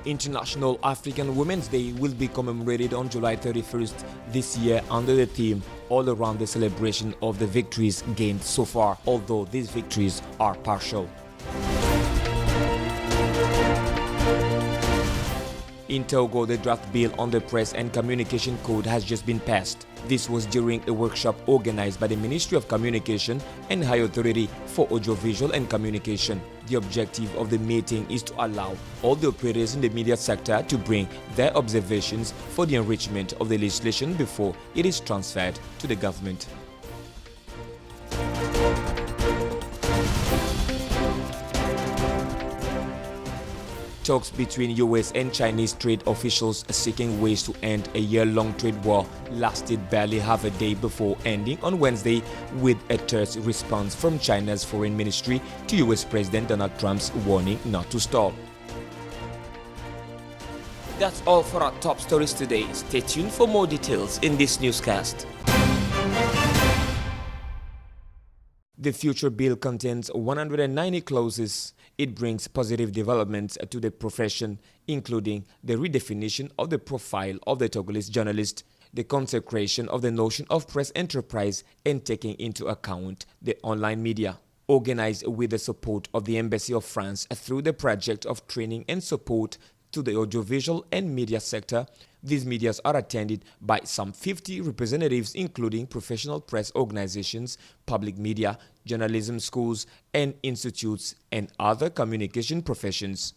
International African Women's Day will be commemorated on July 31st this year under the theme all around the celebration of the victories gained so far, although these victories are partial. In Togo, the draft bill on the Press and Communication Code has just been passed. This was during a workshop organized by the Ministry of Communication and High Authority for Audiovisual and Communication. The objective of the meeting is to allow all the operators in the media sector to bring their observations for the enrichment of the legislation before it is transferred to the government. Talks between US and Chinese trade officials seeking ways to end a year-long trade war lasted barely half a day before ending on Wednesday with a terse response from China's foreign ministry to US President Donald Trump's warning not to stall. That's all for our top stories today. Stay tuned for more details in this newscast. The future bill contains 190 clauses. It brings positive developments to the profession, including the redefinition of the profile of the Togolese journalist, the consecration of the notion of press enterprise, and taking into account the online media. Organized with the support of the Embassy of France through the project of training and support to the audiovisual and media sector, these medias are attended by some 50 representatives, including professional press organizations, public media, journalism schools and institutes, and other communication professions.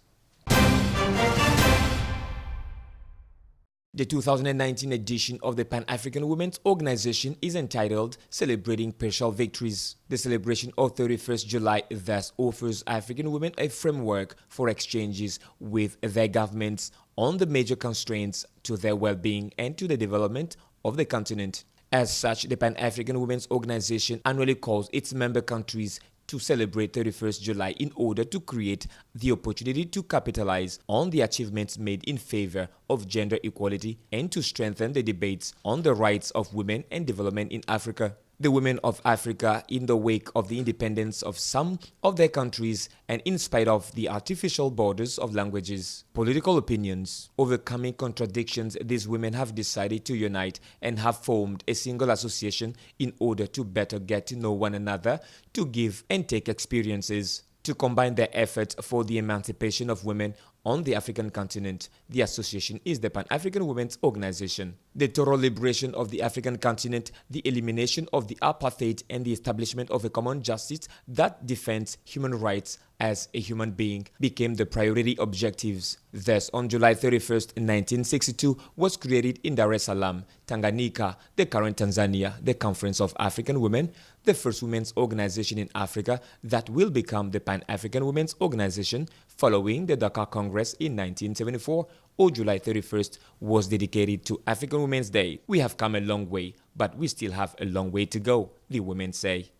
The 2019 edition of the Pan-African Women's Organization is entitled Celebrating Partial Victories. The celebration of 31st July thus offers African women a framework for exchanges with their governments on the major constraints to their well-being and to the development of the continent. As such, the Pan-African Women's Organization annually calls its member countries to celebrate 31st July in order to create the opportunity to capitalize on the achievements made in favor of gender equality and to strengthen the debates on the rights of women and development in Africa. The women of Africa, in the wake of the independence of some of their countries and in spite of the artificial borders of languages, political opinions, overcoming contradictions, these women have decided to unite and have formed a single association in order to better get to know one another, to give and take experiences, to combine their efforts for the emancipation of women on the African continent. The association is the Pan-African Women's Organization. The total liberation of the African continent, the elimination of the apartheid, and the establishment of a common justice that defends human rights as a human being became the priority objectives. Thus, on July 31st, 1962, was created in Dar es Salaam, Tanganyika, the current Tanzania, the Conference of African Women, the first women's organization in Africa that will become the Pan-African Women's Organization following the Dakar Congress in 1974, or July 31st was dedicated to African Women's Day. We have come a long way, but we still have a long way to go, the women say.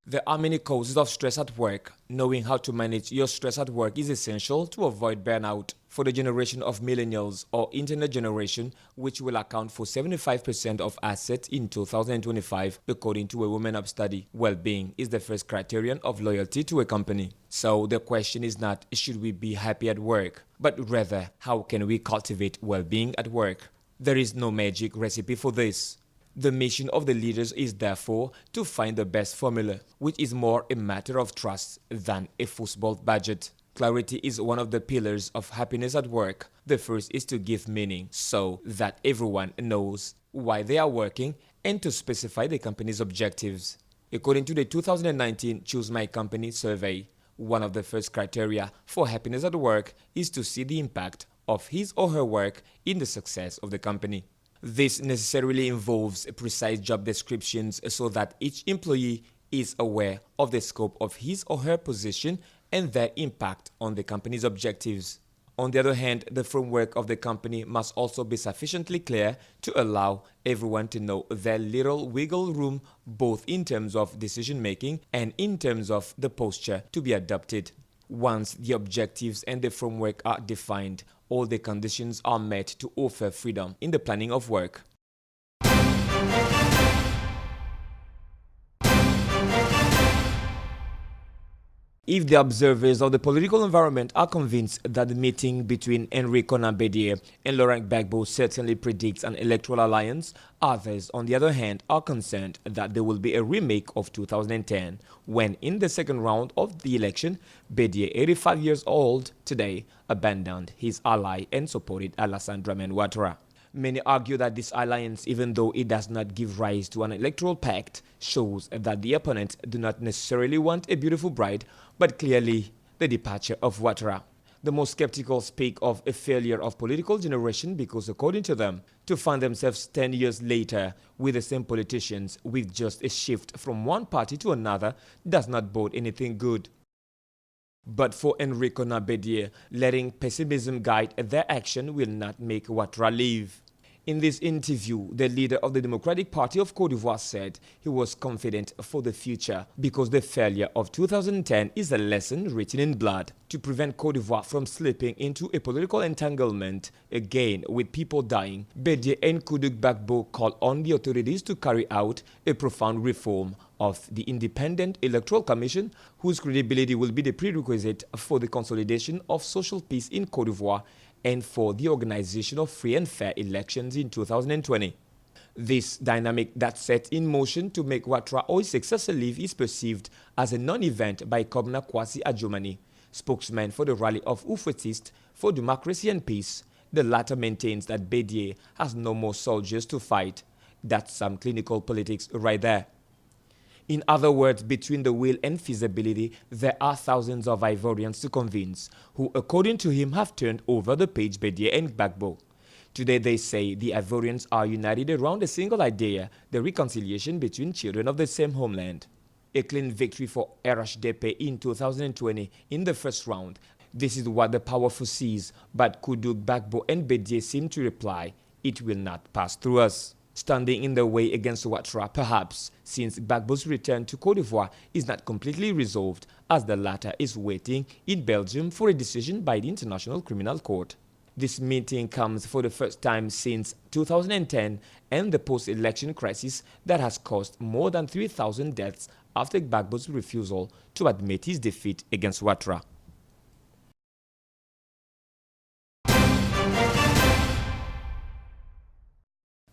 There are many causes of stress at work. Knowing how to manage your stress at work is essential to avoid burnout. For the generation of millennials or internet generation, which will account for 75% of assets in 2025, according to a Women Up study, well-being is the first criterion of loyalty to a company. So the question is not, should we be happy at work, but rather, how can we cultivate well-being at work? There is no magic recipe for this. The mission of the leaders is therefore to find the best formula, which is more a matter of trust than a football budget. Clarity is one of the pillars of happiness at work. The first is to give meaning so that everyone knows why they are working and to specify the company's objectives. According to the 2019 Choose My Company survey, one of the first criteria for happiness at work is to see the impact of his or her work in the success of the company. This necessarily involves precise job descriptions so that each employee is aware of the scope of his or her position and their impact on the company's objectives. On the other hand, the framework of the company must also be sufficiently clear to allow everyone to know their little wiggle room, both in terms of decision-making and in terms of the posture to be adopted. Once the objectives and the framework are defined, all the conditions are met to offer freedom in the planning of work. If the observers of the political environment are convinced that the meeting between Enrique Nabedier and Laurent Gbagbo certainly predicts an electoral alliance, others, on the other hand, are concerned that there will be a remake of 2010, when in the second round of the election, Bedier, 85 years old today, abandoned his ally and supported Alassane Dramane Ouattara. Many argue that this alliance, even though it does not give rise to an electoral pact, shows that the opponents do not necessarily want a beautiful bride, but clearly the departure of Ouattara. The most skeptical speak of a failure of political generation because, according to them, to find themselves 10 years later with the same politicians with just a shift from one party to another does not bode anything good. But for Enrique Nabedier, letting pessimism guide their action will not make Ouattara leave. In this interview, the leader of the Democratic Party of Côte d'Ivoire said he was confident for the future because the failure of 2010 is a lesson written in blood to prevent Côte d'Ivoire from slipping into a political entanglement again with people dying. Bedier and Koudouk Gbagbo called on the authorities to carry out a profound reform of the Independent Electoral Commission, whose credibility will be the prerequisite for the consolidation of social peace in Côte d'Ivoire and for the organization of free and fair elections in 2020. This dynamic that's set in motion to make Ouattara or his successor leave is perceived as a non-event by Kobna Kwasi Adjumani, spokesman for the Rally of Oufouettistes for Democracy and Peace. The latter maintains that Bedier has no more soldiers to fight. That's some clinical politics right there. In other words, between the will and feasibility, there are thousands of Ivorians to convince, who, according to him, have turned over the page Bedier and Gbagbo. Today, they say the Ivorians are united around a single idea, the reconciliation between children of the same homeland. A clean victory for RHDP in 2020 in the first round. This is what the powerful sees, but Koudouk Gbagbo and Bedier seem to reply, it will not pass through us. Standing in the way against Ouattara, perhaps, since Gbagbo's return to Côte d'Ivoire is not completely resolved, as the latter is waiting in Belgium for a decision by the International Criminal Court. This meeting comes for the first time since 2010 and the post-election crisis that has caused more than 3,000 deaths after Gbagbo's refusal to admit his defeat against Ouattara.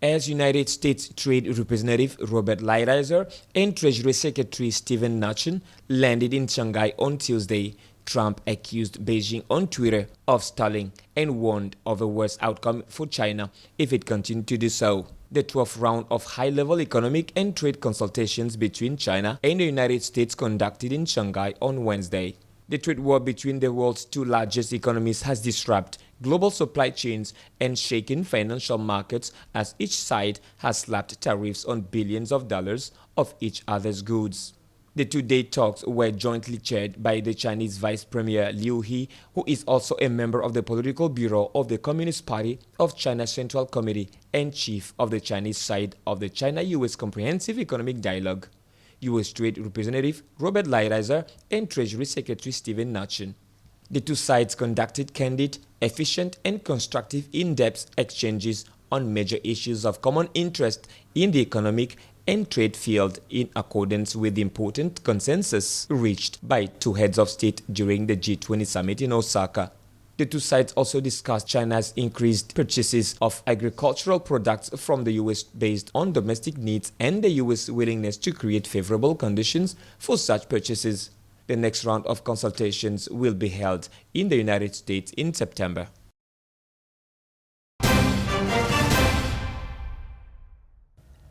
As United States Trade Representative Robert Lighthizer and Treasury Secretary Steven Mnuchin landed in Shanghai on Tuesday, Trump accused Beijing on Twitter of stalling and warned of a worse outcome for China if it continued to do so. The 12th round of high-level economic and trade consultations between China and the United States conducted in Shanghai on Wednesday. The trade war between the world's two largest economies has disrupted global supply chains and shaken financial markets as each side has slapped tariffs on billions of dollars of each other's goods. The two-day talks were jointly chaired by the Chinese Vice Premier Liu He, who is also a member of the Political Bureau of the Communist Party of China Central Committee and chief of the Chinese side of the China-US Comprehensive Economic Dialogue. U.S. Trade Representative Robert Lighthizer and Treasury Secretary Steven Mnuchin. The two sides conducted candid, efficient, and constructive in-depth exchanges on major issues of common interest in the economic and trade field in accordance with the important consensus reached by two heads of state during the G20 summit in Osaka. The two sides also discussed China's increased purchases of agricultural products from the U.S. based on domestic needs and the U.S. willingness to create favorable conditions for such purchases. The next round of consultations will be held in the United States in September.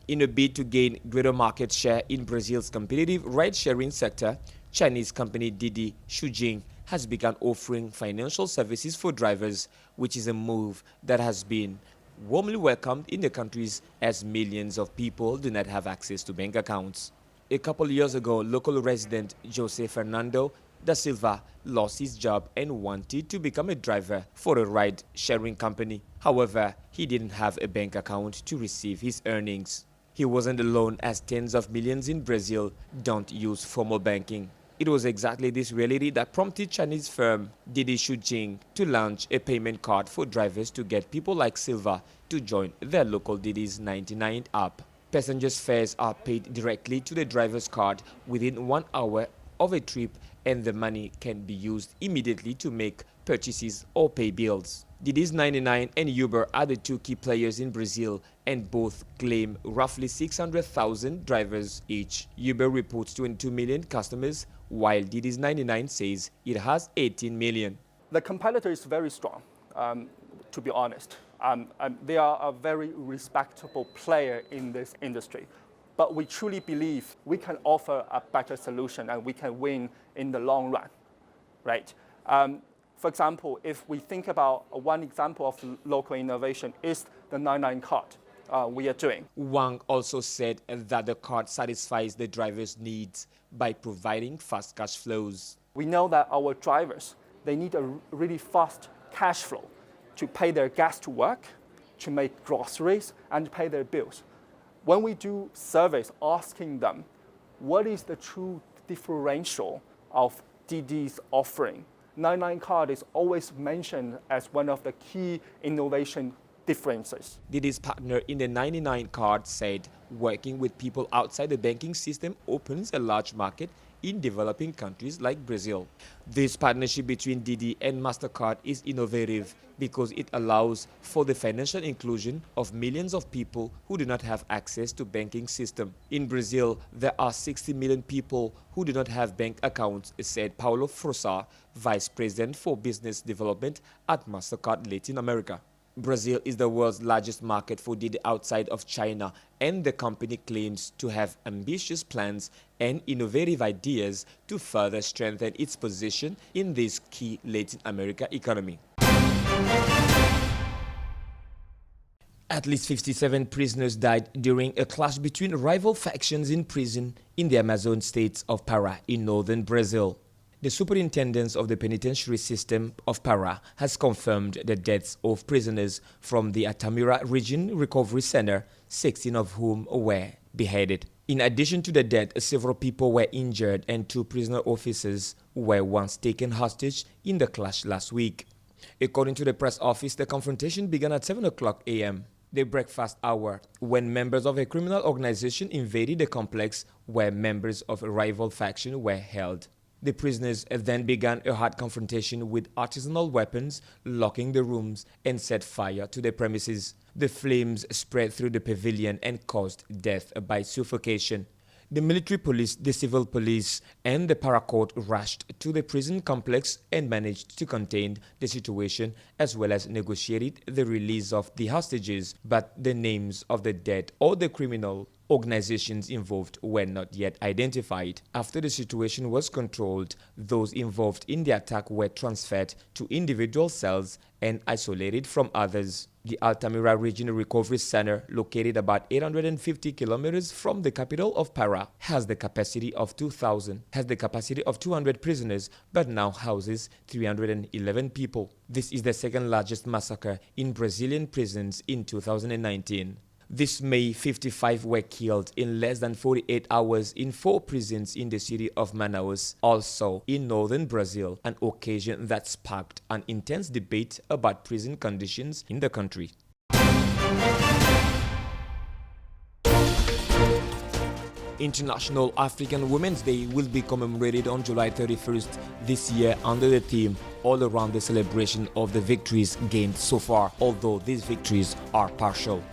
In a bid to gain greater market share in Brazil's competitive ride-sharing sector, Chinese company Didi Xujing has begun offering financial services for drivers, which is a move that has been warmly welcomed in the countries as millions of people do not have access to bank accounts. A couple years ago, local resident Jose Fernando Da Silva lost his job and wanted to become a driver for a ride-sharing company. However, he didn't have a bank account to receive his earnings. He wasn't alone, as tens of millions in Brazil don't use formal banking. It was exactly this reality that prompted Chinese firm Didi Chuxing to launch a payment card for drivers to get people like Silva to join their local Didi's 99 app. Passengers' fares are paid directly to the driver's card within 1 hour of a trip, and the money can be used immediately to make purchases or pay bills. Didi's 99 and Uber are the two key players in Brazil, and both claim roughly 600,000 drivers each. Uber reports 22 million customers, while Didi's 99 says it has 18 million. The competitor is very strong, to be honest. They are a very respectable player in this industry. But we truly believe we can offer a better solution and we can win in the long run, right? For example, if we think about one example of local innovation is the 99 card we are doing. Wang also said that the card satisfies the driver's needs by providing fast cash flows. We know that our drivers, they need a really fast cash flow to pay their gas to work, to make groceries, and pay their bills. When we do surveys asking them, what is the true differential of Didi's offering? 99 card is always mentioned as one of the key innovation differences. Didi's partner in the 99 card said working with people outside the banking system opens a large market in developing countries like Brazil. This partnership between Didi and MasterCard is innovative because it allows for the financial inclusion of millions of people who do not have access to banking system. In Brazil, there are 60 million people who do not have bank accounts, said Paulo Frossar, Vice President for Business Development at MasterCard Latin America. Brazil is the world's largest market for Didi outside of China, and the company claims to have ambitious plans and innovative ideas to further strengthen its position in this key Latin America economy. At least 57 prisoners died during a clash between rival factions in prison in the Amazon states of Pará in northern Brazil. The superintendent of the penitentiary system of Pará has confirmed the deaths of prisoners from the Altamira Region Recovery Center, 16 of whom were beheaded. In addition to the death, several people were injured and 2 prisoner officers were once taken hostage in the clash last week. According to the press office, the confrontation began at 7 o'clock a.m., the breakfast hour, when members of a criminal organization invaded the complex where members of a rival faction were held. The prisoners then began a hard confrontation with artisanal weapons, locking the rooms, and set fire to the premises. The flames spread through the pavilion and caused death by suffocation. The military police, the civil police, and the paracourt rushed to the prison complex and managed to contain the situation as well as negotiated the release of the hostages, but the names of the dead or the criminal organizations involved were not yet identified. After the situation was controlled, those involved in the attack were transferred to individual cells and isolated from others. The Altamira Regional Recovery Center, located about 850 kilometers from the capital of Pará, has the capacity of 200 prisoners, but now houses 311 people. This is the second largest massacre in Brazilian prisons in 2019. This May, 55 were killed in less than 48 hours in 4 prisons in the city of Manaus, also in northern Brazil, an occasion that sparked an intense debate about prison conditions in the country. International African Women's Day will be commemorated on July 31st this year under the theme all around the celebration of the victories gained so far, although these victories are partial.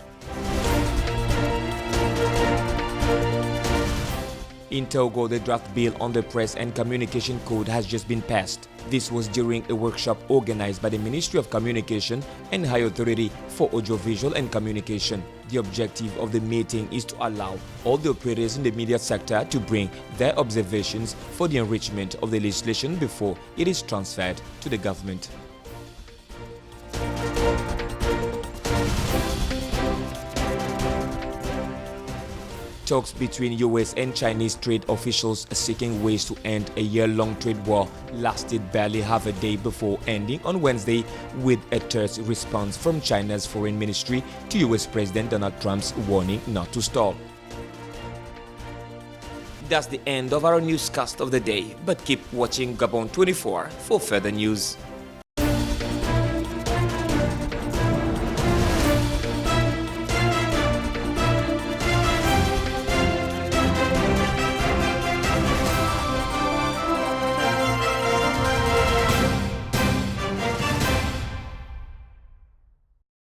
In Togo, the draft bill on the Press and Communication Code has just been passed. This was during a workshop organized by the Ministry of Communication and High Authority for Audiovisual and Communication. The objective of the meeting is to allow all the operators in the media sector to bring their observations for the enrichment of the legislation before it is transferred to the government. talks between US and Chinese trade officials seeking ways to end a year-long trade war lasted barely half a day before ending on Wednesday with a terse response from China's foreign ministry to US President Donald Trump's warning not to stop. That's the end of our newscast of the day, but keep watching Gabon 24 for further news.